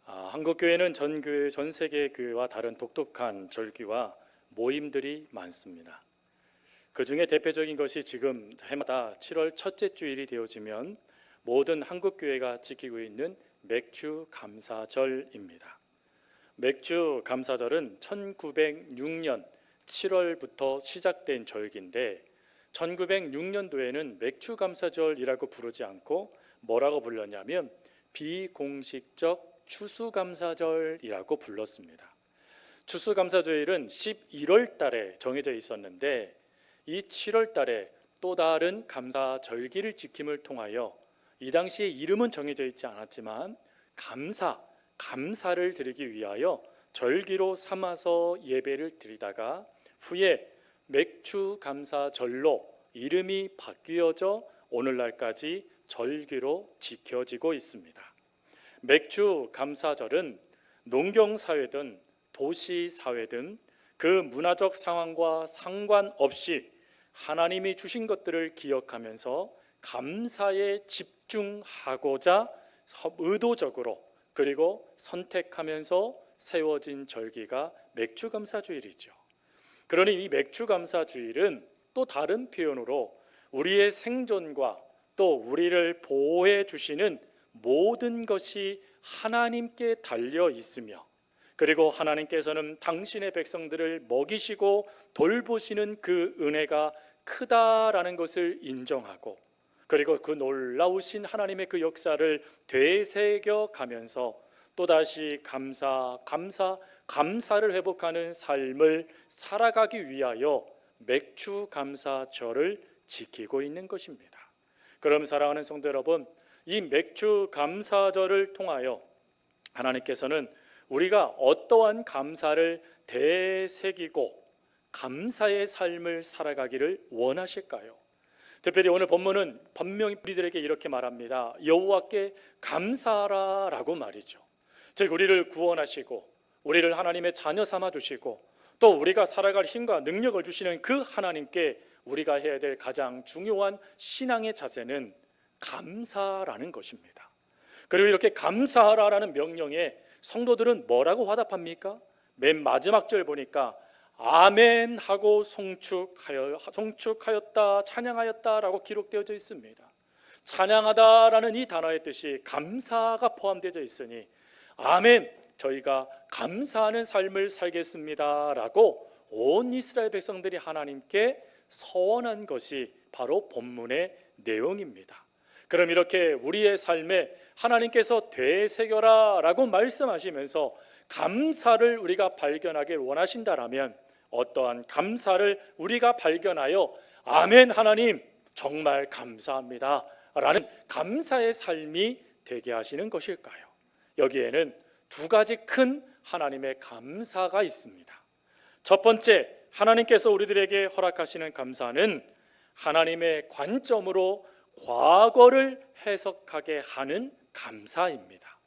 한국교회는 전 교회, 전 세계 교회와 다른 독특한 절기와 모임들이 많습니다. 그 중에 대표적인 것이 지금 해마다 7월 첫째 주일이 되어지면 모든 한국교회가 지키고 있는 맥주 감사절입니다. 맥주 감사절은 1906년 7월부터 시작된 절기인데 1906년도에는 맥주 감사절이라고 부르지 않고 뭐라고 불렀냐면 비공식적 추수감사절이라고 불렀습니다. 추수감사절은 11월 달에 정해져 있었는데 이 7월 달에 또 다른 감사절기를 지킴을 통하여 이 당시에 이름은 정해져 있지 않았지만 감사를 드리기 위하여 절기로 삼아서 예배를 드리다가 후에 맥주감사절로 이름이 바뀌어져 오늘날까지 절기로 지켜지고 있습니다. 맥주감사절은 농경사회든 도시사회든 그 문화적 상황과 상관없이 하나님이 주신 것들을 기억하면서 감사에 집중하고자 의도적으로 그리고 선택하면서 세워진 절기가 맥주감사주일이죠. 그러니 이 맥주감사주일은 또 다른 표현으로 우리의 생존과 또 우리를 보호해 주시는 모든 것이 하나님께 달려 있으며 그리고 하나님께서는 당신의 백성들을 먹이시고 돌보시는 그 은혜가 크다라는 것을 인정하고 그리고 그 놀라우신 하나님의 그 역사를 되새겨 가면서 또다시 감사를 회복하는 삶을 살아가기 위하여 맥주감사절을 지키고 있는 것입니다. 그럼 사랑하는 성도 여러분, 이 맥주감사절을 통하여 하나님께서는 우리가 어떠한 감사를 되새기고 감사의 삶을 살아가기를 원하실까요? 특별히 오늘 본문은 분명히 우리들에게 이렇게 말합니다. 여호와께 감사하라라고 말이죠. 즉 우리를 구원하시고 우리를 하나님의 자녀 삼아 주시고 또 우리가 살아갈 힘과 능력을 주시는 그 하나님께 우리가 해야 될 가장 중요한 신앙의 자세는 감사라는 것입니다. 그리고 이렇게 감사하라라는 명령에 성도들은 뭐라고 화답합니까? 맨 마지막 절 보니까 아멘 하고 송축하였다 찬양하였다라고 기록되어져 있습니다. 찬양하다라는 이 단어의 뜻이 감사가 포함되어 있으니 아멘 저희가 감사하는 삶을 살겠습니다라고 온 이스라엘 백성들이 하나님께 서원한 것이 바로 본문의 내용입니다. 그럼 이렇게 우리의 삶에 하나님께서 되새겨라라고 말씀하시면서 감사를 우리가 발견하길 원하신다라면 어떠한 감사를 우리가 발견하여 아멘 하나님 정말 감사합니다 라는 감사의 삶이 되게 하시는 것일까요? 여기에는 두 가지 큰 하나님의 감사가 있습니다. 첫 번째, 하나님께서 우리들에게 허락하시는 감사는 하나님의 관점으로 과거를 해석하게 하는 감사입니다.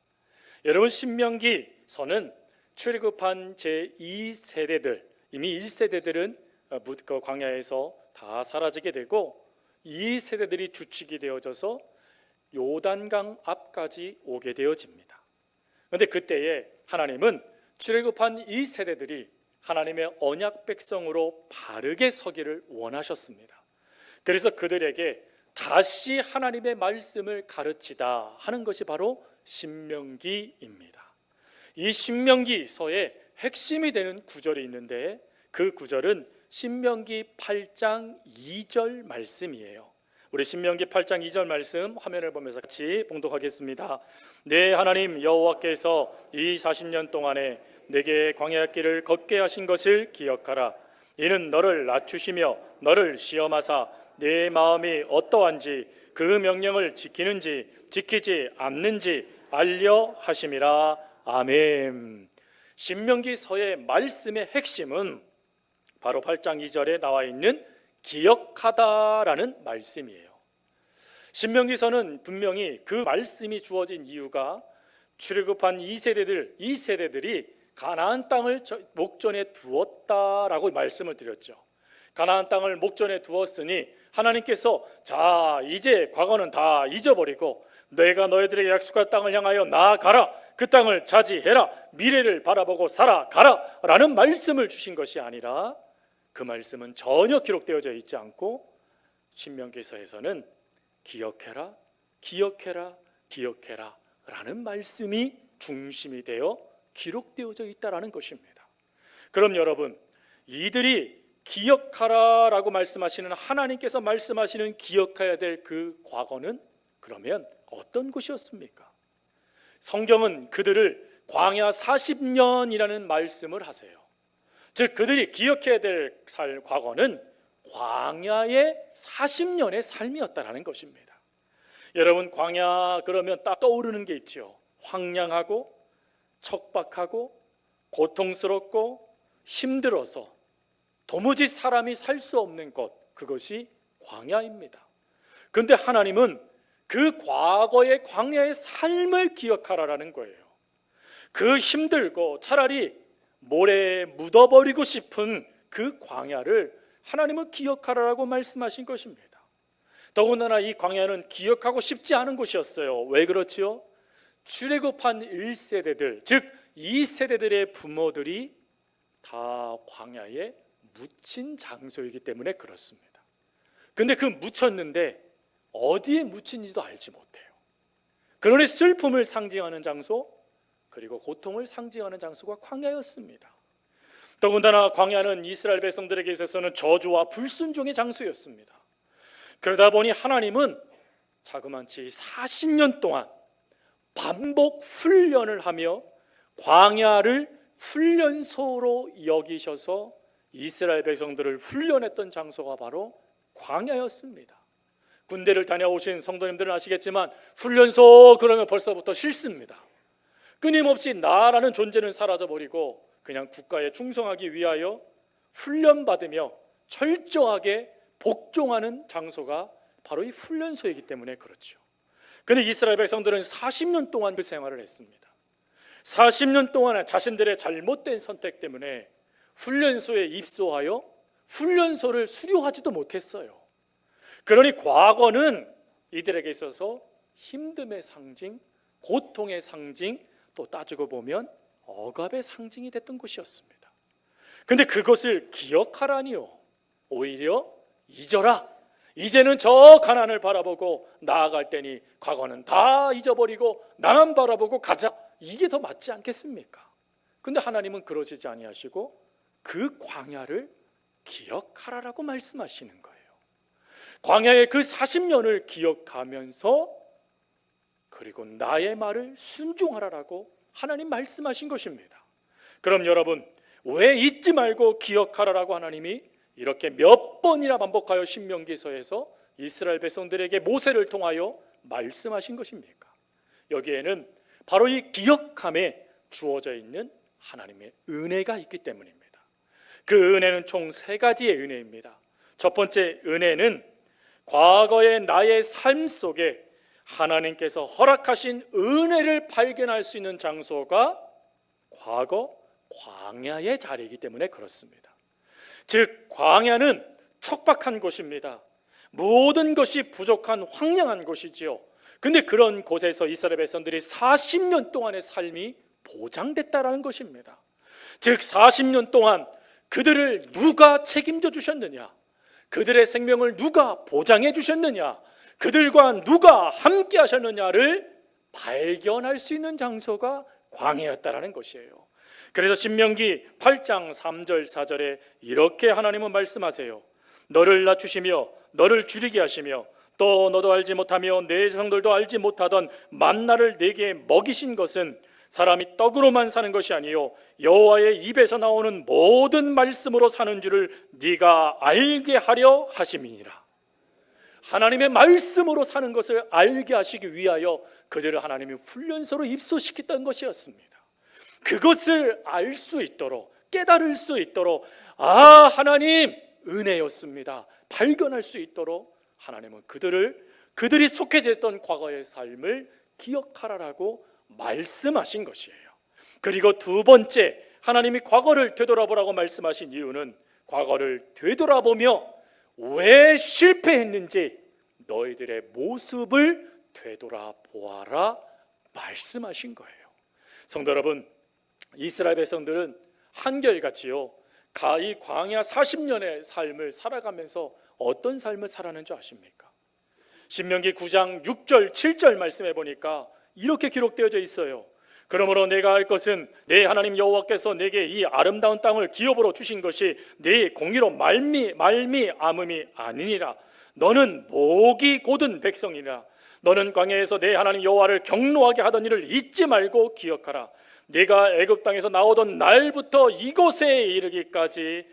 여러분 신명기서는 출애굽한 제2세대들 이미 1세대들은 광야에서 다 사라지게 되고 2세대들이 주축이 되어져서 요단강 앞까지 오게 되어집니다. 그런데 그때에 하나님은 출애굽한 2세대들이 하나님의 언약 백성으로 바르게 서기를 원하셨습니다. 그래서 그들에게 다시 하나님의 말씀을 가르치다 하는 것이 바로 신명기입니다. 이 신명기서의 핵심이 되는 구절이 있는데 그 구절은 신명기 8장 2절 말씀이에요. 우리 신명기 8장 2절 말씀 화면을 보면서 같이 봉독하겠습니다. 내 하나님 여호와께서 이 40년 동안에 내게 광야 길을 걷게 하신 것을 기억하라. 이는 너를 낮추시며 너를 시험하사 내 마음이 어떠한지 그 명령을 지키는지 지키지 않는지 알려 하심이라. 아멘. 신명기서의 말씀의 핵심은 바로 8장 2절에 나와 있는 기억하다라는 말씀이에요. 신명기서는 분명히 그 말씀이 주어진 이유가 출애굽한 2세대들이 가나안 땅을 목전에 두었다라고 말씀을 드렸죠. 가나안 땅을 목전에 두었으니 하나님께서 자 이제 과거는 다 잊어버리고 내가 너희들에게 약속한 땅을 향하여 나아가라. 그 땅을 차지해라, 미래를 바라보고 살아가라 라는 말씀을 주신 것이 아니라 그 말씀은 전혀 기록되어져 있지 않고 신명기서에서는 기억해라, 기억해라, 기억해라 라는 말씀이 중심이 되어 기록되어져 있다라는 것입니다. 그럼 여러분, 이들이 기억하라 라고 말씀하시는, 하나님께서 말씀하시는 기억해야 될 그 과거는 그러면 어떤 것이었습니까? 성경은 그들을 광야 40년이라는 말씀을 하세요. 즉 그들이 기억해야 될 과거는 광야의 40년의 삶이었다는 것입니다. 여러분, 광야 그러면 딱 떠오르는 게 있죠. 황량하고 척박하고 고통스럽고 힘들어서 도무지 사람이 살 수 없는 것, 그것이 광야입니다. 그런데 하나님은 그 과거의 광야의 삶을 기억하라라는 거예요. 그 힘들고 차라리 모래에 묻어버리고 싶은 그 광야를 하나님은 기억하라라고 말씀하신 것입니다. 더군다나 이 광야는 기억하고 싶지 않은 곳이었어요. 왜 그렇지요? 출애굽한 1세대들, 즉 2세대들의 부모들이 다 광야에 묻힌 장소이기 때문에 그렇습니다. 근데 그 묻혔는데 어디에 묻힌지도 알지 못해요. 그러니 슬픔을 상징하는 장소, 그리고 고통을 상징하는 장소가 광야였습니다. 더군다나 광야는 이스라엘 백성들에게 있어서는 저주와 불순종의 장소였습니다. 그러다 보니 하나님은 자그마치 40년 동안 반복 훈련을 하며 광야를 훈련소로 여기셔서 이스라엘 백성들을 훈련했던 장소가 바로 광야였습니다. 군대를 다녀오신 성도님들은 아시겠지만 훈련소 그러면 벌써부터 싫습니다. 끊임없이 나라는 존재는 사라져버리고 그냥 국가에 충성하기 위하여 훈련받으며 철저하게 복종하는 장소가 바로 이 훈련소이기 때문에 그렇죠. 그런데 이스라엘 백성들은 40년 동안 그 생활을 했습니다. 40년 동안 자신들의 잘못된 선택 때문에 훈련소에 입소하여 훈련소를 수료하지도 못했어요. 그러니 과거는 이들에게 있어서 힘듦의 상징, 고통의 상징, 또 따지고 보면 억압의 상징이 됐던 곳이었습니다. 그런데 그것을 기억하라니요, 오히려 잊어라, 이제는 저 가난을 바라보고 나아갈 때니 과거는 다 잊어버리고 나만 바라보고 가자, 이게 더 맞지 않겠습니까? 그런데 하나님은 그러시지 아니하시고 그 광야를 기억하라라고 말씀하시는 거예요. 광야의 그 40년을 기억하면서 그리고 나의 말을 순종하라라고 하나님 말씀하신 것입니다. 그럼 여러분, 왜 잊지 말고 기억하라라고 하나님이 이렇게 몇 번이나 반복하여 신명기서에서 이스라엘 백성들에게 모세를 통하여 말씀하신 것입니까? 여기에는 바로 이 기억함에 주어져 있는 하나님의 은혜가 있기 때문입니다. 그 은혜는 총 3가지의 은혜입니다. 첫 번째 은혜는 과거의 나의 삶 속에 하나님께서 허락하신 은혜를 발견할 수 있는 장소가 과거 광야의 자리이기 때문에 그렇습니다. 즉 광야는 척박한 곳입니다. 모든 것이 부족한 황량한 곳이지요. 근데 그런 곳에서 이스라엘 백성들이 40년 동안의 삶이 보장됐다라는 것입니다. 즉 40년 동안 그들을 누가 책임져 주셨느냐, 그들의 생명을 누가 보장해 주셨느냐, 그들과 누가 함께 하셨느냐를 발견할 수 있는 장소가 광야였다라는 것이에요. 그래서 신명기 8장 3절 4절에 이렇게 하나님은 말씀하세요. 너를 낮추시며 너를 줄이게 하시며 또 너도 알지 못하며 내 성들도 알지 못하던 만나를 내게 먹이신 것은 사람이 떡으로만 사는 것이 아니요 여호와의 입에서 나오는 모든 말씀으로 사는 줄을 네가 알게 하려 하심이니라. 하나님의 말씀으로 사는 것을 알게 하시기 위하여 그들을 하나님이 훈련소로 입소시켰던 것이었습니다. 그것을 알 수 있도록, 깨달을 수 있도록, 하나님 은혜였습니다, 발견할 수 있도록 하나님은 그들이 속해져 있던 과거의 삶을 기억하라라고 말씀하신 것이에요. 그리고 두 번째, 하나님이 과거를 되돌아보라고 말씀하신 이유는 과거를 되돌아보며 왜 실패했는지 너희들의 모습을 되돌아보아라 말씀하신 거예요. 성도 여러분, 이스라엘 백성들은 한결같이요 이 광야 40년의 삶을 살아가면서 어떤 삶을 살아가는 줄 아십니까? 신명기 9장 6절 7절 말씀해 보니까 이렇게 기록되어져 있어요. 그러므로 내가 할 것은 내 하나님 여호와께서 내게 이 아름다운 땅을 기업으로 주신 것이 네 공의로 말미암음이 아니니라. 너는 목이 곧은 백성이라. 너는 광야에서 내 하나님 여호와를 경노하게 하던 일을 잊지 말고 기억하라. 네가 애굽 땅에서 나오던 날부터 이곳에 이르기까지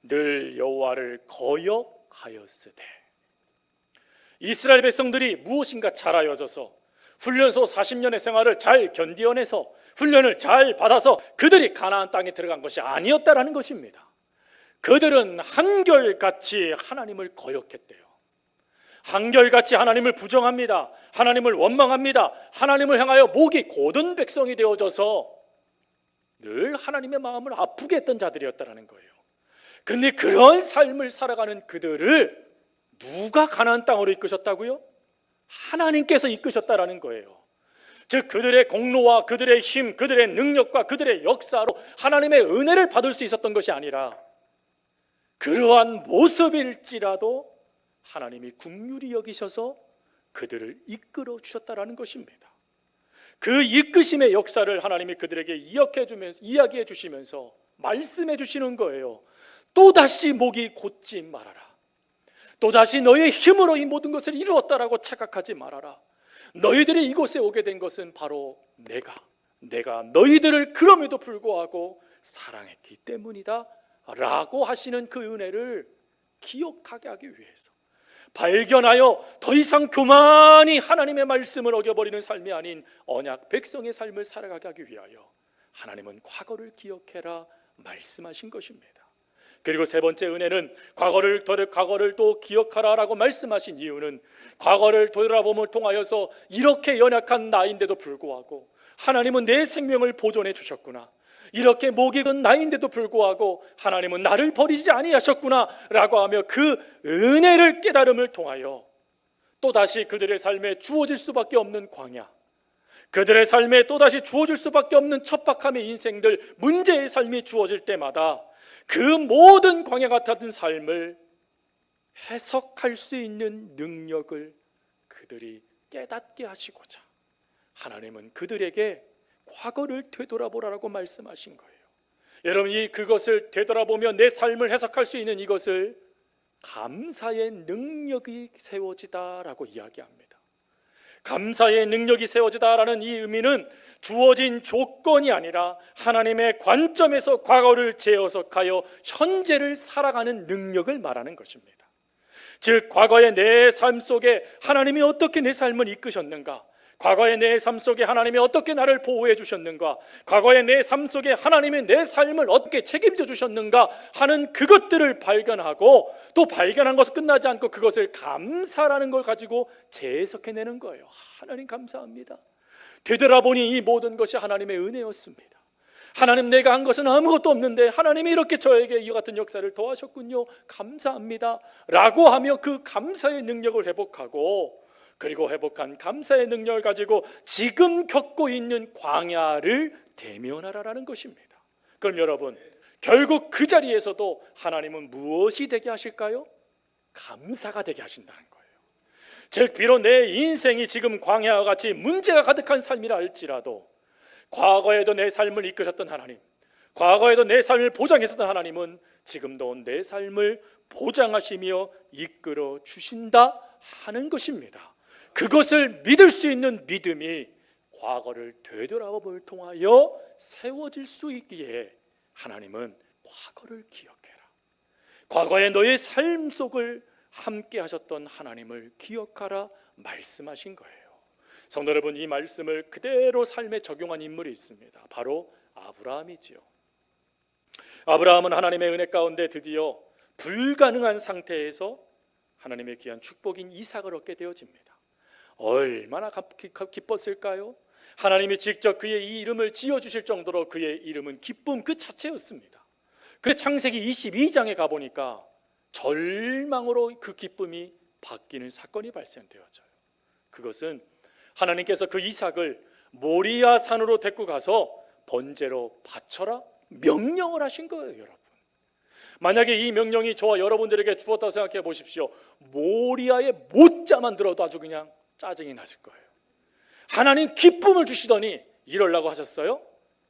늘 여호와를 거역하였으되. 이스라엘 백성들이 무엇인가 잘하여져서 훈련소 40년의 생활을 잘 견디어내서 훈련을 잘 받아서 그들이 가나안 땅에 들어간 것이 아니었다라는 것입니다. 그들은 한결같이 하나님을 거역했대요. 한결같이 하나님을 부정합니다. 하나님을 원망합니다. 하나님을 향하여 목이 곧은 백성이 되어져서 늘 하나님의 마음을 아프게 했던 자들이었다는 거예요. 근데 그런 삶을 살아가는 그들을 누가 가나안 땅으로 이끄셨다고요? 하나님께서 이끄셨다라는 거예요. 즉 그들의 공로와 그들의 힘, 그들의 능력과 그들의 역사로 하나님의 은혜를 받을 수 있었던 것이 아니라 그러한 모습일지라도 하나님이 긍휼히 여기셔서 그들을 이끌어 주셨다라는 것입니다. 그 이끄심의 역사를 하나님이 그들에게 이야기해 주시면서 말씀해 주시는 거예요. 또다시 목이 곧지 말아라. 또다시 너의 힘으로 이 모든 것을 이루었다라고 착각하지 말아라. 너희들이 이곳에 오게 된 것은 바로 내가 너희들을 그럼에도 불구하고 사랑했기 때문이다 라고 하시는 그 은혜를 기억하게 하기 위해서, 발견하여 더 이상 교만히 하나님의 말씀을 어겨버리는 삶이 아닌 언약 백성의 삶을 살아가게 하기 위하여 하나님은 과거를 기억해라 말씀하신 것입니다. 그리고 세 번째 은혜는 과거를 또 기억하라라고 말씀하신 이유는 과거를 돌아봄을 통하여서 이렇게 연약한 나인데도 불구하고 하나님은 내 생명을 보존해 주셨구나, 이렇게 목이 건 나인데도 불구하고 하나님은 나를 버리지 아니하셨구나 라고 하며 그 은혜를 깨달음을 통하여 또다시 그들의 삶에 주어질 수밖에 없는 광야, 그들의 삶에 또다시 주어질 수밖에 없는 척박함의 인생들, 문제의 삶이 주어질 때마다 그 모든 광야 같은 삶을 해석할 수 있는 능력을 그들이 깨닫게 하시고자 하나님은 그들에게 과거를 되돌아보라고 말씀하신 거예요. 여러분, 그것을 되돌아보며 내 삶을 해석할 수 있는 이것을 감사의 능력이 세워지다라고 이야기합니다. 감사의 능력이 세워지다라는 이 의미는 주어진 조건이 아니라 하나님의 관점에서 과거를 재해석하여 현재를 살아가는 능력을 말하는 것입니다. 즉 과거의 내 삶 속에 하나님이 어떻게 내 삶을 이끄셨는가, 과거의 내 삶 속에 하나님이 어떻게 나를 보호해 주셨는가, 과거의 내 삶 속에 하나님이 내 삶을 어떻게 책임져 주셨는가 하는 그것들을 발견하고, 또 발견한 것은 끝나지 않고 그것을 감사라는 걸 가지고 재해석해내는 거예요. 하나님 감사합니다. 되돌아보니 이 모든 것이 하나님의 은혜였습니다. 하나님, 내가 한 것은 아무것도 없는데 하나님이 이렇게 저에게 이 같은 역사를 도와주셨군요, 감사합니다 라고 하며 그 감사의 능력을 회복하고, 그리고 회복한 감사의 능력을 가지고 지금 겪고 있는 광야를 대면하라는 것입니다. 그럼 여러분, 결국 그 자리에서도 하나님은 무엇이 되게 하실까요? 감사가 되게 하신다는 거예요. 즉 비록 내 인생이 지금 광야와 같이 문제가 가득한 삶이라 할지라도 과거에도 내 삶을 이끄셨던 하나님, 과거에도 내 삶을 보장했었던 하나님은 지금도 내 삶을 보장하시며 이끌어 주신다 하는 것입니다. 그것을 믿을 수 있는 믿음이 과거를 되돌아봄을 통하여 세워질 수 있기에 하나님은 과거를 기억해라, 과거의 너의 삶 속을 함께 하셨던 하나님을 기억하라 말씀하신 거예요. 성도 여러분, 이 말씀을 그대로 삶에 적용한 인물이 있습니다. 바로 아브라함이지요. 아브라함은 하나님의 은혜 가운데 드디어 불가능한 상태에서 하나님의 귀한 축복인 이삭을 얻게 되어집니다. 얼마나 기뻤을까요? 하나님이 직접 그의 이 이름을 지어주실 정도로 그의 이름은 기쁨 그 자체였습니다. 그 창세기 22장에 가보니까 절망으로 그 기쁨이 바뀌는 사건이 발생되어져요. 그것은 하나님께서 그 이삭을 모리아 산으로 데리고 가서 번제로 바쳐라 명령을 하신 거예요. 여러분, 만약에 이 명령이 저와 여러분들에게 주었다고 생각해 보십시오. 모리아의 못자만 들어도 아주 그냥 짜증이 나실 거예요. 하나님 기쁨을 주시더니 이러려고 하셨어요?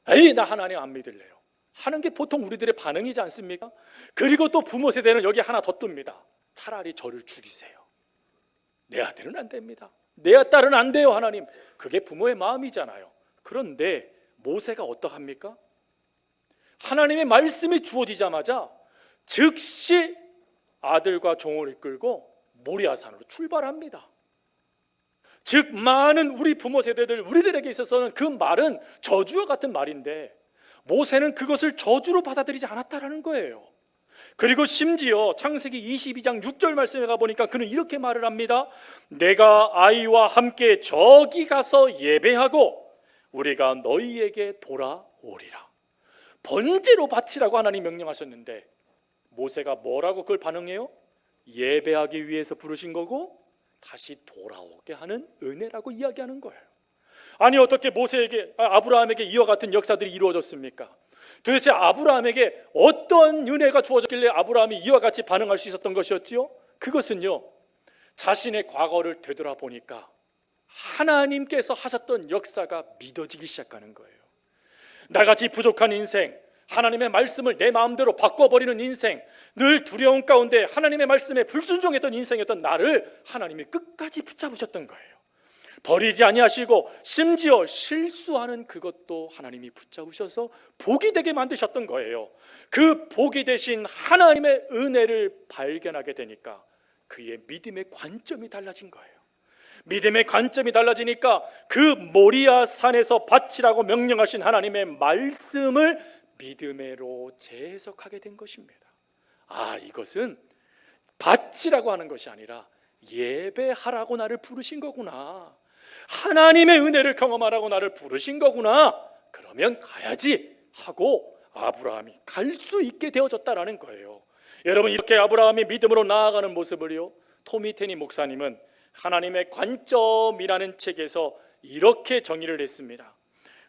에이, 나 하나님 안 믿을래요 하는 게 보통 우리들의 반응이지 않습니까? 그리고 또 부모 세대는 여기 하나 더 뜹니다. 차라리 저를 죽이세요. 내 아들은 안 됩니다. 내 딸은 안 돼요, 하나님. 그게 부모의 마음이잖아요. 그런데 모세가 어떡합니까? 하나님의 말씀이 주어지자마자 즉시 아들과 종을 이끌고 모리아산으로 출발합니다. 즉 많은 우리 부모 세대들, 우리들에게 있어서는 그 말은 저주와 같은 말인데 모세는 그것을 저주로 받아들이지 않았다라는 거예요. 그리고 심지어 창세기 22장 6절 말씀에 가보니까 그는 이렇게 말을 합니다. 내가 아이와 함께 저기 가서 예배하고 우리가 너희에게 돌아오리라. 번제로 바치라고 하나님 명령하셨는데 모세가 뭐라고 그걸 반응해요? 예배하기 위해서 부르신 거고 다시 돌아오게 하는 은혜라고 이야기하는 거예요. 아니 어떻게 모세에게, 아브라함에게 이와 같은 역사들이 이루어졌습니까? 도대체 아브라함에게 어떤 은혜가 주어졌길래 아브라함이 이와 같이 반응할 수 있었던 것이었지요? 그것은요, 자신의 과거를 되돌아보니까 하나님께서 하셨던 역사가 믿어지기 시작하는 거예요. 나같이 부족한 인생, 하나님의 말씀을 내 마음대로 바꿔버리는 인생, 늘 두려움 가운데 하나님의 말씀에 불순종했던 인생이었던 나를 하나님이 끝까지 붙잡으셨던 거예요. 버리지 아니하시고 심지어 실수하는 그것도 하나님이 붙잡으셔서 복이 되게 만드셨던 거예요. 그 복이 되신 하나님의 은혜를 발견하게 되니까 그의 믿음의 관점이 달라진 거예요. 믿음의 관점이 달라지니까 그 모리아 산에서 바치라고 명령하신 하나님의 말씀을 믿음으로 재해석하게 된 것입니다. 이것은 바치라고 하는 것이 아니라 예배하라고 나를 부르신 거구나. 하나님의 은혜를 경험하라고 나를 부르신 거구나. 그러면 가야지 하고 아브라함이 갈 수 있게 되어졌다라는 거예요. 여러분, 이렇게 아브라함이 믿음으로 나아가는 모습을요, 토미 테니 목사님은 하나님의 관점이라는 책에서 이렇게 정의를 했습니다.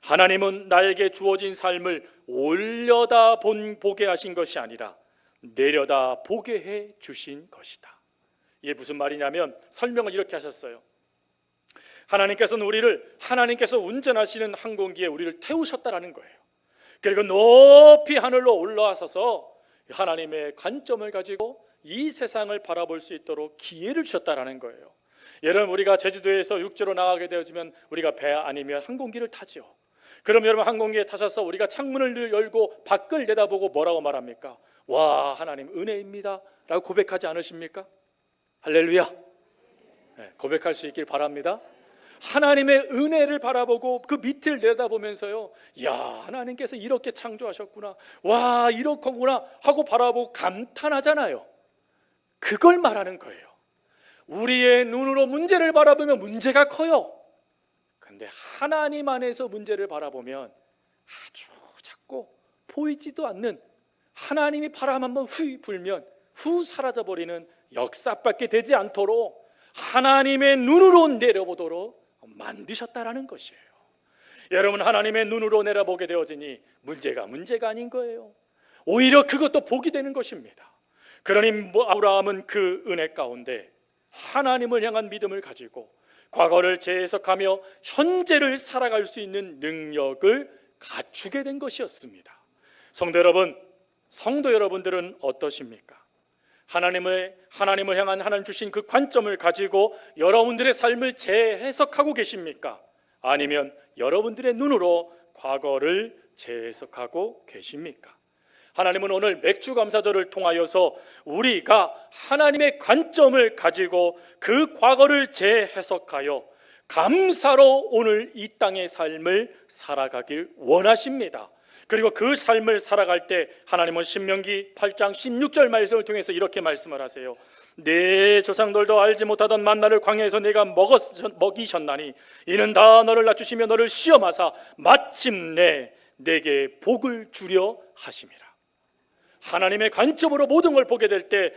하나님은 나에게 주어진 삶을 올려다 보게 하신 것이 아니라 내려다 보게 해 주신 것이다. 이게 무슨 말이냐면 설명을 이렇게 하셨어요. 하나님께서는 하나님께서 운전하시는 항공기에 우리를 태우셨다라는 거예요. 그리고 높이 하늘로 올라와서 하나님의 관점을 가지고 이 세상을 바라볼 수 있도록 기회를 주셨다라는 거예요. 여러분, 우리가 제주도에서 육지로 나가게 되어지면 우리가 배 아니면 항공기를 타죠. 그럼 여러분, 항공기에 타셔서 우리가 창문을 열고 밖을 내다보고 뭐라고 말합니까? 와, 하나님 은혜입니다 라고 고백하지 않으십니까? 할렐루야. 네, 고백할 수 있길 바랍니다. 하나님의 은혜를 바라보고 그 밑을 내다보면서요, 야, 하나님께서 이렇게 창조하셨구나, 와, 이렇구나 하고 바라보고 감탄하잖아요. 그걸 말하는 거예요. 우리의 눈으로 문제를 바라보면 문제가 커요. 근데 하나님 안에서 문제를 바라보면 아주 작고 보이지도 않는, 하나님이 바람 한번 휘 불면 후 사라져버리는 역사밖에 되지 않도록 하나님의 눈으로 내려보도록 만드셨다라는 것이에요. 여러분, 하나님의 눈으로 내려보게 되어지니 문제가 아닌 거예요. 오히려 그것도 복이 되는 것입니다. 그러니 아브라함은 그 은혜 가운데 하나님을 향한 믿음을 가지고 과거를 재해석하며 현재를 살아갈 수 있는 능력을 갖추게 된 것이었습니다. 성도 여러분들은 어떠십니까? 하나님을 향한 하나님 주신 그 관점을 가지고 여러분들의 삶을 재해석하고 계십니까? 아니면 여러분들의 눈으로 과거를 재해석하고 계십니까? 하나님은 오늘 맥주감사절을 통하여서 우리가 하나님의 관점을 가지고 그 과거를 재해석하여 감사로 오늘 이 땅의 삶을 살아가길 원하십니다. 그리고 그 삶을 살아갈 때 하나님은 신명기 8장 16절 말씀을 통해서 이렇게 말씀을 하세요. 내 조상들도 알지 못하던 만나를 광야에서 내가 먹이셨나니 이는 다 너를 낮추시며 너를 시험하사 마침내 내게 복을 주려 하심이라. 하나님의 관점으로 모든 걸 보게 될 때,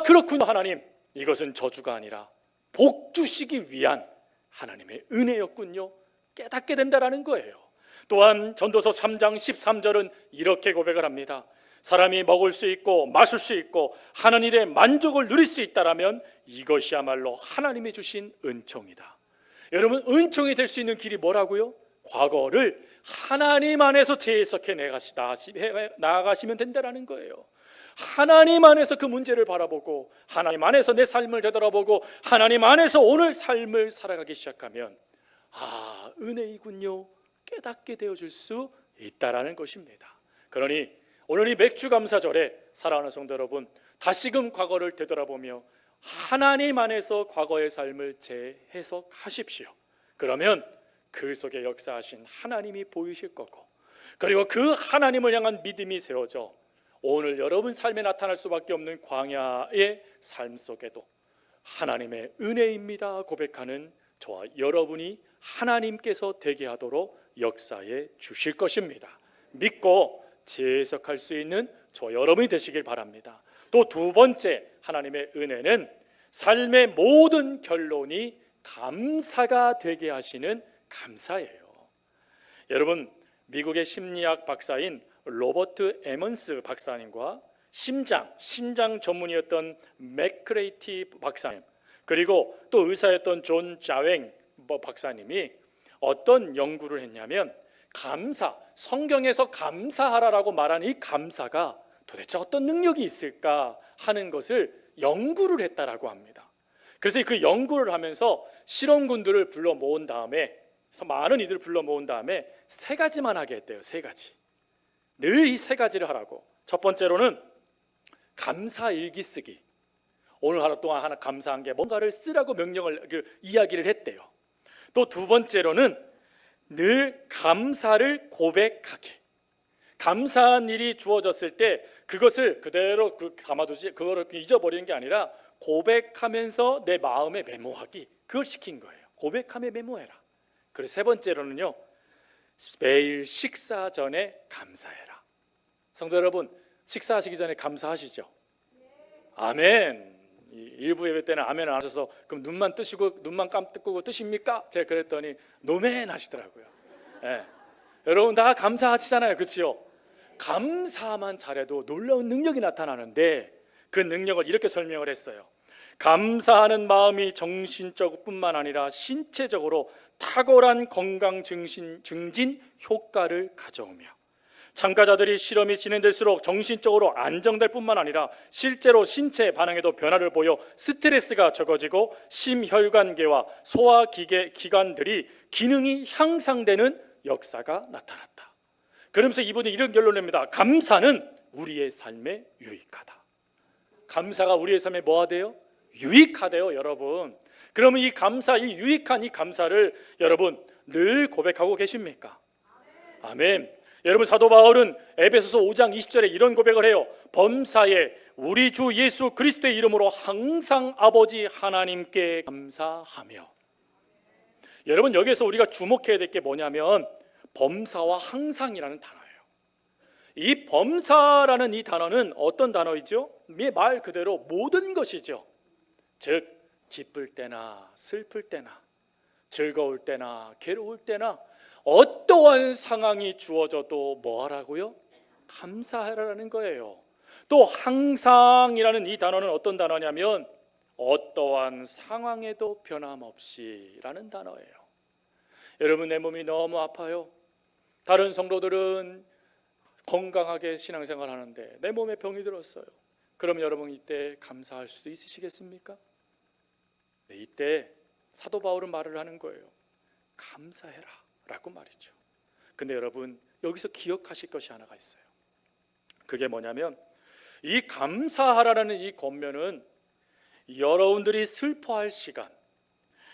그렇군요 하나님, 이것은 저주가 아니라 복 주시기 위한 하나님의 은혜였군요. 깨닫게 된다라는 거예요. 또한 전도서 3장 13절은 이렇게 고백을 합니다. 사람이 먹을 수 있고 마실 수 있고 하는 일에 만족을 누릴 수 있다라면 이것이야말로 하나님이 주신 은총이다. 여러분, 은총이 될 수 있는 길이 뭐라고요? 과거를 하나님 안에서 재해석해 나아가시면 된다는 거예요. 하나님 안에서 그 문제를 바라보고 하나님 안에서 내 삶을 되돌아보고 하나님 안에서 오늘 삶을 살아가기 시작하면 은혜이군요, 깨닫게 되어질 수 있다라는 것입니다. 그러니 오늘 이 맥주 감사절에 사랑하는 성도 여러분, 다시금 과거를 되돌아보며 하나님 안에서 과거의 삶을 재해석하십시오. 그러면 그 속에 역사하신 하나님이 보이실 거고, 그리고 그 하나님을 향한 믿음이 세워져 오늘 여러분 삶에 나타날 수밖에 없는 광야의 삶 속에도 하나님의 은혜입니다 고백하는 저와 여러분이 하나님께서 되게 하도록 역사해 주실 것입니다. 믿고 재해석할 수 있는 저 여러분이 되시길 바랍니다. 또 두 번째, 하나님의 은혜는 삶의 모든 결론이 감사가 되게 하시는 감사예요. 여러분, 미국의 심리학 박사인 로버트 에먼스 박사님과 심장 전문이었던 맥크레이티 박사님, 그리고 또 의사였던 존 자웽 박사님이 어떤 연구를 했냐면, 성경에서 감사하라라고 말하는 이 감사가 도대체 어떤 능력이 있을까 하는 것을 연구를 했다라고 합니다. 그래서 그 연구를 하면서 실험군들을 불러 모은 다음에, 많은 이들을 불러 모은 다음에 세 가지만 하게 했대요. 세 가지. 늘 이 세 가지를 하라고. 첫 번째로는 감사 일기 쓰기. 오늘 하루 동안 하나 감사한 게 뭔가를 쓰라고 이야기를 했대요. 또 두 번째로는 늘 감사를 고백하기. 감사한 일이 주어졌을 때 그것을 그대로 가마두지, 그거를 잊어버리는 게 아니라 고백하면서 내 마음에 메모하기. 그걸 시킨 거예요. 고백하며 메모해라. 그리고 세 번째로는요, 매일 식사 전에 감사해라. 성도 여러분, 식사하시기 전에 감사하시죠? 아멘. 일부 예배 때는 아멘 안 하셔서 그럼 눈만 깜뜨고 뜨십니까? 제가 그랬더니 노멘 하시더라고요. 네. 여러분 다 감사하시잖아요, 그렇죠? 감사만 잘해도 놀라운 능력이 나타나는데 그 능력을 이렇게 설명을 했어요. 감사하는 마음이 정신적 뿐만 아니라 신체적으로 탁월한 건강 증진 효과를 가져오며, 참가자들이 실험이 진행될수록 정신적으로 안정될 뿐만 아니라 실제로 신체 반응에도 변화를 보여 스트레스가 적어지고 심혈관계와 소화기관들이 기능이 향상되는 역사가 나타났다. 그러면서 이분이 이런 결론을 냅니다. 감사는 우리의 삶에 유익하다. 감사가 우리의 삶에 뭐가 돼요? 유익하대요, 여러분. 그러면 이 유익한 이 감사를 여러분 늘 고백하고 계십니까? 아멘. 여러분, 사도 바울은 에베소서 5장 20절에 이런 고백을 해요. 범사에 우리 주 예수 그리스도의 이름으로 항상 아버지 하나님께 감사하며. 여러분, 여기에서 우리가 주목해야 될 게 뭐냐면 범사와 항상이라는 단어예요. 이 범사라는 이 단어는 어떤 단어이죠? 말 그대로 모든 것이죠. 즉 기쁠 때나 슬플 때나 즐거울 때나 괴로울 때나 어떠한 상황이 주어져도 뭐 하라고요? 감사하라는 거예요. 또 항상이라는 이 단어는 어떤 단어냐면 어떠한 상황에도 변함없이라는 단어예요. 여러분, 내 몸이 너무 아파요. 다른 성도들은 건강하게 신앙생활 하는데 내 몸에 병이 들었어요. 그럼 여러분 이때 감사할 수 있으시겠습니까? 네, 이때 사도 바울은 말을 하는 거예요. 감사해라 라고 말이죠. 근데 여러분, 여기서 기억하실 것이 하나가 있어요. 그게 뭐냐면 이 감사하라는 이 권면은 여러분들이 슬퍼할 시간,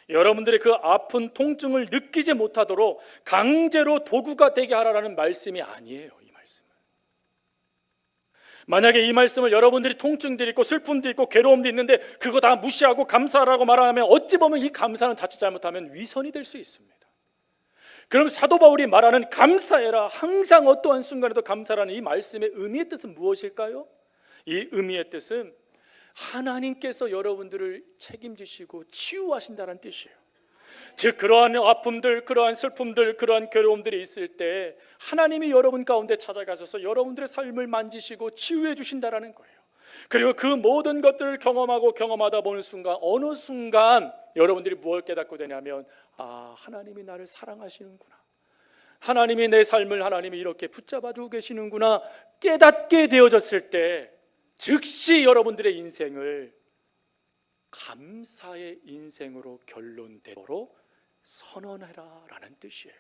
여러분들의 그 아픈 통증을 느끼지 못하도록 강제로 도구가 되게 하라는 말씀이 아니에요. 이 말씀은, 만약에 이 말씀을 여러분들이 통증도 있고 슬픔도 있고 괴로움도 있는데 그거 다 무시하고 감사하라고 말하면 어찌 보면 이 감사는 자칫 잘못하면 위선이 될 수 있습니다. 그럼 사도 바울이 말하는 감사해라, 항상 어떠한 순간에도 감사라는 이 말씀의 의미의 뜻은 무엇일까요? 이 의미의 뜻은 하나님께서 여러분들을 책임지시고 치유하신다는 뜻이에요. 즉 그러한 아픔들, 그러한 슬픔들, 그러한 괴로움들이 있을 때 하나님이 여러분 가운데 찾아가셔서 여러분들의 삶을 만지시고 치유해 주신다라는 거예요. 그리고 그 모든 것들을 경험하다 보는 순간, 어느 순간 여러분들이 무엇을 깨닫고 되냐면, 아, 하나님이 나를 사랑하시는구나, 하나님이 내 삶을 하나님이 이렇게 붙잡아주고 계시는구나 깨닫게 되어졌을 때 즉시 여러분들의 인생을 감사의 인생으로 결론되도록 선언해라 라는 뜻이에요.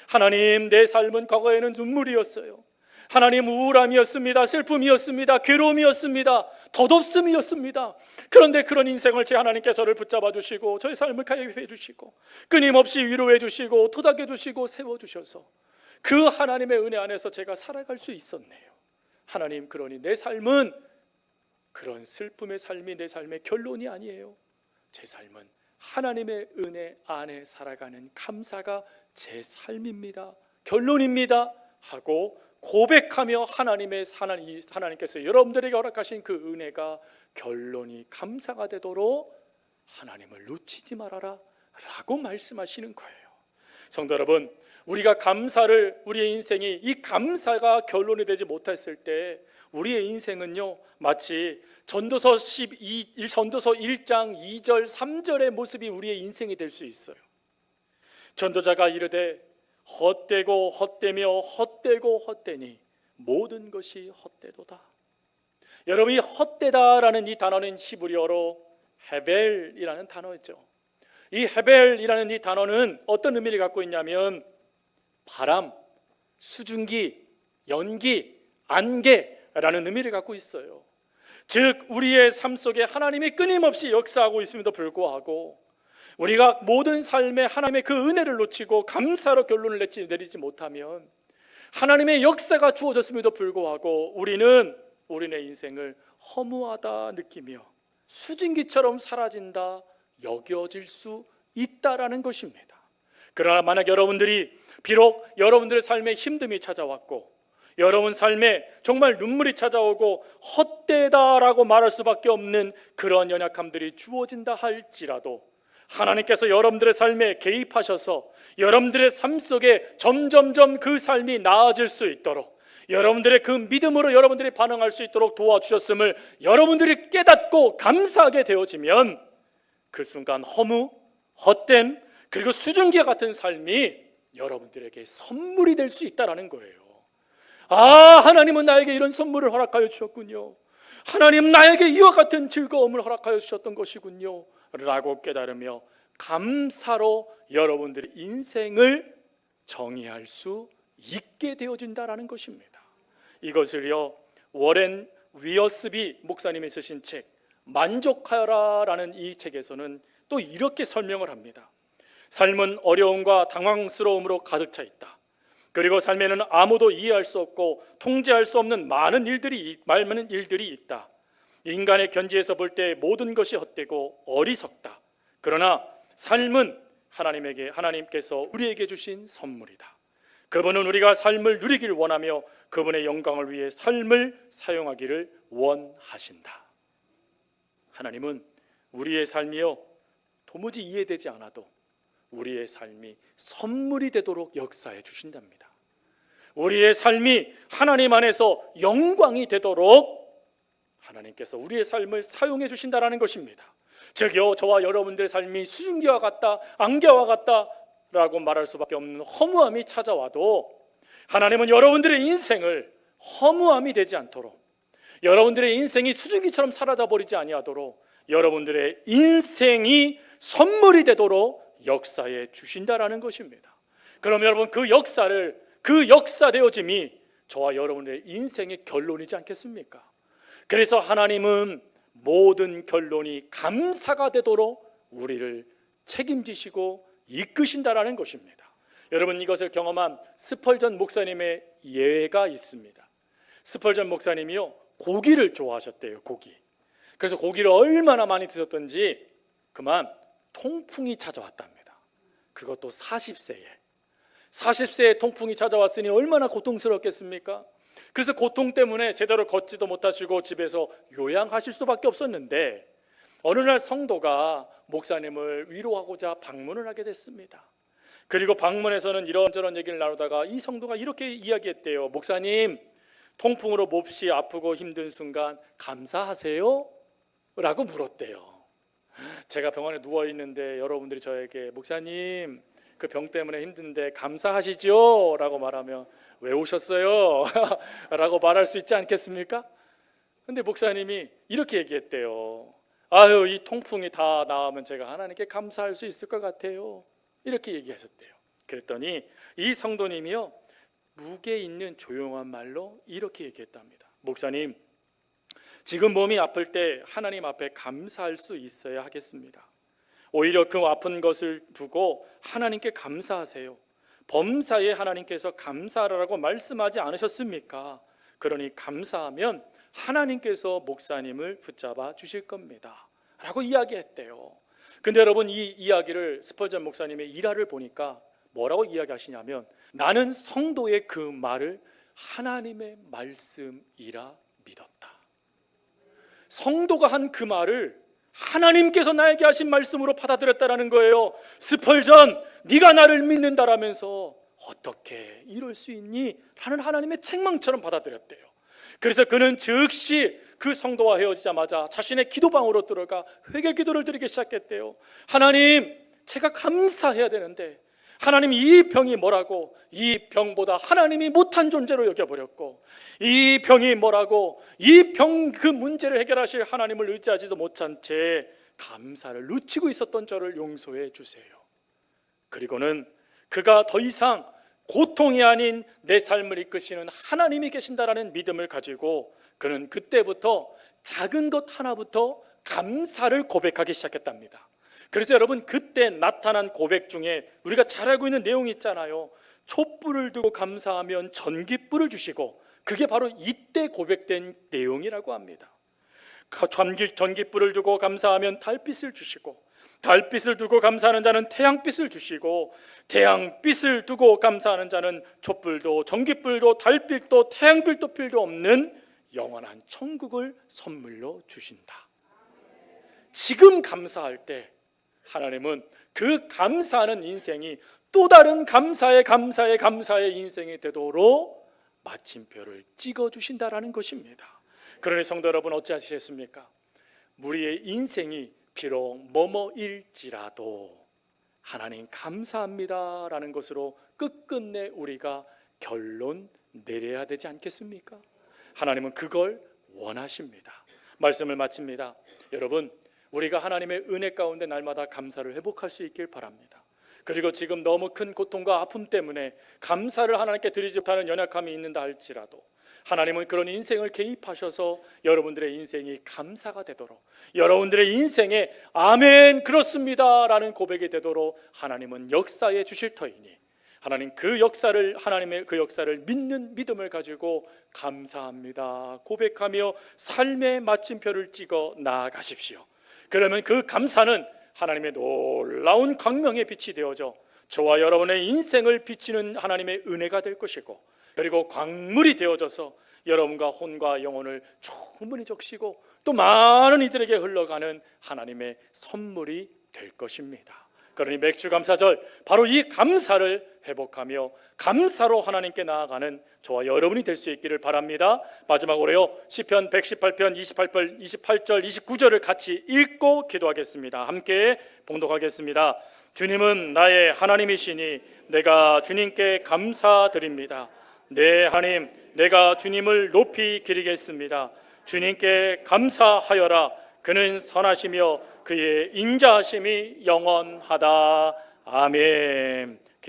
하나님, 내 삶은 과거에는 눈물이었어요. 하나님, 우울함이었습니다. 슬픔이었습니다. 괴로움이었습니다. 덧없음이었습니다. 그런데 그런 인생을 제 하나님께서 저를 붙잡아 주시고 저의 삶을 가입해 주시고 끊임없이 위로해 주시고 토닥여 주시고 세워 주셔서 그 하나님의 은혜 안에서 제가 살아갈 수 있었네요. 하나님, 그러니 내 삶은 그런 슬픔의 삶이 내 삶의 결론이 아니에요. 제 삶은 하나님의 은혜 안에 살아가는 감사가 제 삶입니다, 결론입니다 하고 고백하며 하나님께서 여러분들에게 허락하신 그 은혜가 결론이 감사가 되도록 하나님을 놓치지 말아라 라고 말씀하시는 거예요. 성도 여러분, 우리가 우리의 인생이 이 감사가 결론이 되지 못했을 때 우리의 인생은요, 마치 전도서 1장 2절 3절의 모습이 우리의 인생이 될 수 있어요. 전도자가 이르되 헛되고 헛되며 헛되고 헛되니 모든 것이 헛되도다. 여러분, 이 헛되다라는 이 단어는 히브리어로 헤벨이라는 단어죠. 이 헤벨이라는 이 단어는 어떤 의미를 갖고 있냐면 바람, 수증기, 연기, 안개라는 의미를 갖고 있어요. 즉 우리의 삶 속에 하나님이 끊임없이 역사하고 있음에도 불구하고 우리가 모든 삶에 하나님의 그 은혜를 놓치고 감사로 결론을 내리지 못하면 하나님의 역사가 주어졌음에도 불구하고 우리는 우리의 인생을 허무하다 느끼며 수증기처럼 사라진다 여겨질 수 있다라는 것입니다. 그러나 만약 여러분들이 비록 여러분들의 삶에 힘듦이 찾아왔고 여러분 삶에 정말 눈물이 찾아오고 헛되다라고 말할 수밖에 없는 그런 연약함들이 주어진다 할지라도 하나님께서 여러분들의 삶에 개입하셔서 여러분들의 삶 속에 점점점 그 삶이 나아질 수 있도록 여러분들의 그 믿음으로 여러분들이 반응할 수 있도록 도와주셨음을 여러분들이 깨닫고 감사하게 되어지면 그 순간 허무, 헛됨 그리고 수증기와 같은 삶이 여러분들에게 선물이 될 수 있다는 거예요. 아, 하나님은 나에게 이런 선물을 허락하여 주셨군요. 하나님 나에게 이와 같은 즐거움을 허락하여 주셨던 것이군요 라고 깨달으며 감사로 여러분들의 인생을 정의할 수 있게 되어진다는 것입니다. 이것을요 워렌 위어스비 목사님이 쓰신 책 만족하여라라는 이 책에서는 또 이렇게 설명을 합니다. 삶은 어려움과 당황스러움으로 가득 차 있다. 그리고 삶에는 아무도 이해할 수 없고 통제할 수 없는 많은 일들이 있다. 인간의 견지에서 볼 때 모든 것이 헛되고 어리석다. 그러나 삶은 하나님께서 우리에게 주신 선물이다. 그분은 우리가 삶을 누리길 원하며 그분의 영광을 위해 삶을 사용하기를 원하신다. 하나님은 우리의 삶이요 도무지 이해되지 않아도 우리의 삶이 선물이 되도록 역사해 주신답니다. 우리의 삶이 하나님 안에서 영광이 되도록 하나님께서 우리의 삶을 사용해 주신다는 것입니다. 즉요 저와 여러분들의 삶이 수증기와 같다, 안개와 같다 라고 말할 수밖에 없는 허무함이 찾아와도 하나님은 여러분들의 인생을 허무함이 되지 않도록 여러분들의 인생이 수증기처럼 사라져 버리지 아니하도록 여러분들의 인생이 선물이 되도록 역사해 주신다라는 것입니다. 그럼 여러분 그 역사되어짐이 저와 여러분의 인생의 결론이지 않겠습니까? 그래서 하나님은 모든 결론이 감사가 되도록 우리를 책임지시고 이끄신다라는 것입니다. 여러분 이것을 경험한 스펄전 목사님의 예가 있습니다. 스펄전 목사님이요 고기를 좋아하셨대요. 고기. 그래서 고기를 얼마나 많이 드셨던지 그만 통풍이 찾아왔답니다. 그것도 40세에 통풍이 찾아왔으니 얼마나 고통스럽겠습니까? 그래서 고통 때문에 제대로 걷지도 못하시고 집에서 요양하실 수밖에 없었는데 어느 날 성도가 목사님을 위로하고자 방문을 하게 됐습니다. 그리고 방문에서는 이런저런 얘기를 나누다가 이 성도가 이렇게 이야기했대요. 목사님, 통풍으로 몹시 아프고 힘든 순간 감사하세요? 라고 물었대요. 제가 병원에 누워있는데 여러분들이 저에게 목사님 그 병 때문에 힘든데 감사하시죠? 라고 말하면 왜 오셨어요? 라고 말할 수 있지 않겠습니까? 근데 목사님이 이렇게 얘기했대요. 아유, 이 통풍이 다 나으면 제가 하나님께 감사할 수 있을 것 같아요. 이렇게 얘기하셨대요. 그랬더니 이 성도님이요, 무게 있는 조용한 말로 이렇게 얘기했답니다. 목사님, 지금 몸이 아플 때 하나님 앞에 감사할 수 있어야 하겠습니다. 오히려 그 아픈 것을 두고 하나님께 감사하세요. 범사에 하나님께서 감사하라고 말씀하지 않으셨습니까? 그러니 감사하면 하나님께서 목사님을 붙잡아 주실 겁니다 라고 이야기했대요. 근데 여러분, 이 이야기를 스펄전 목사님의 일화를 보니까 뭐라고 이야기하시냐면, 나는 성도의 그 말을 하나님의 말씀이라 믿었다. 성도가 한 그 말을 하나님께서 나에게 하신 말씀으로 받아들였다라는 거예요. 스펄전, 네가 나를 믿는다라면서 어떻게 이럴 수 있니? 라는 하나님의 책망처럼 받아들였대요. 그래서 그는 즉시 그 성도와 헤어지자마자 자신의 기도방으로 들어가 회개 기도를 드리기 시작했대요. 하나님, 제가 감사해야 되는데 하나님, 이 병이 뭐라고 이 병보다 하나님이 못한 존재로 여겨버렸고, 이 병이 뭐라고 이 병 그 문제를 해결하실 하나님을 의지하지도 못한 채 감사를 늦추고 있었던 저를 용서해 주세요. 그리고는 그가 더 이상 고통이 아닌 내 삶을 이끄시는 하나님이 계신다라는 믿음을 가지고 그는 그때부터 작은 것 하나부터 감사를 고백하기 시작했답니다. 그래서 여러분, 그때 나타난 고백 중에 우리가 잘 알고 있는 내용이 있잖아요. 촛불을 두고 감사하면 전깃불을 주시고, 그게 바로 이때 고백된 내용이라고 합니다. 전깃불을 두고 감사하면 달빛을 주시고, 달빛을 두고 감사하는 자는 태양빛을 주시고, 태양빛을 두고 감사하는 자는 촛불도 전깃불도 달빛도 태양빛도 필요 없는 영원한 천국을 선물로 주신다. 지금 감사할 때 하나님은 그 감사하는 인생이 또 다른 감사의 인생이 되도록 마침표를 찍어주신다라는 것입니다. 그러니 성도 여러분, 어찌하시겠습니까? 우리의 인생이 비록 뭐뭐일지라도 하나님 감사합니다라는 것으로 끝끝내 우리가 결론 내려야 되지 않겠습니까? 하나님은 그걸 원하십니다. 말씀을 마칩니다. 여러분, 우리가 하나님의 은혜 가운데 날마다 감사를 회복할 수 있길 바랍니다. 그리고 지금 너무 큰 고통과 아픔 때문에 감사를 하나님께 드리지 못하는 연약함이 있는다 할지라도 하나님은 그런 인생을 개입하셔서 여러분들의 인생이 감사가 되도록, 여러분들의 인생에 아멘 그렇습니다 라는 고백이 되도록 하나님은 역사해 주실 터이니, 하나님의 그 역사를 믿는 믿음을 가지고 감사합니다 고백하며 삶의 마침표를 찍어 나아가십시오. 그러면 그 감사는 하나님의 놀라운 광명의 빛이 되어져 저와 여러분의 인생을 비치는 하나님의 은혜가 될 것이고, 그리고 광물이 되어져서 여러분과 혼과 영혼을 충분히 적시고 또 많은 이들에게 흘러가는 하나님의 선물이 될 것입니다. 그러니 맥주감사절, 바로 이 감사를 회복하며 감사로 하나님께 나아가는 저와 여러분이 될 수 있기를 바랍니다. 마지막으로요, 시편 118편 28절 29절을 같이 읽고 기도하겠습니다. 함께 봉독하겠습니다. 주님은 나의 하나님이시니 내가 주님께 감사드립니다. 네, 하나님, 내가 주님을 높이 기리겠습니다. 주님께 감사하여라. 그는 선하시며 그의 인자하심이 영원하다. 아멘.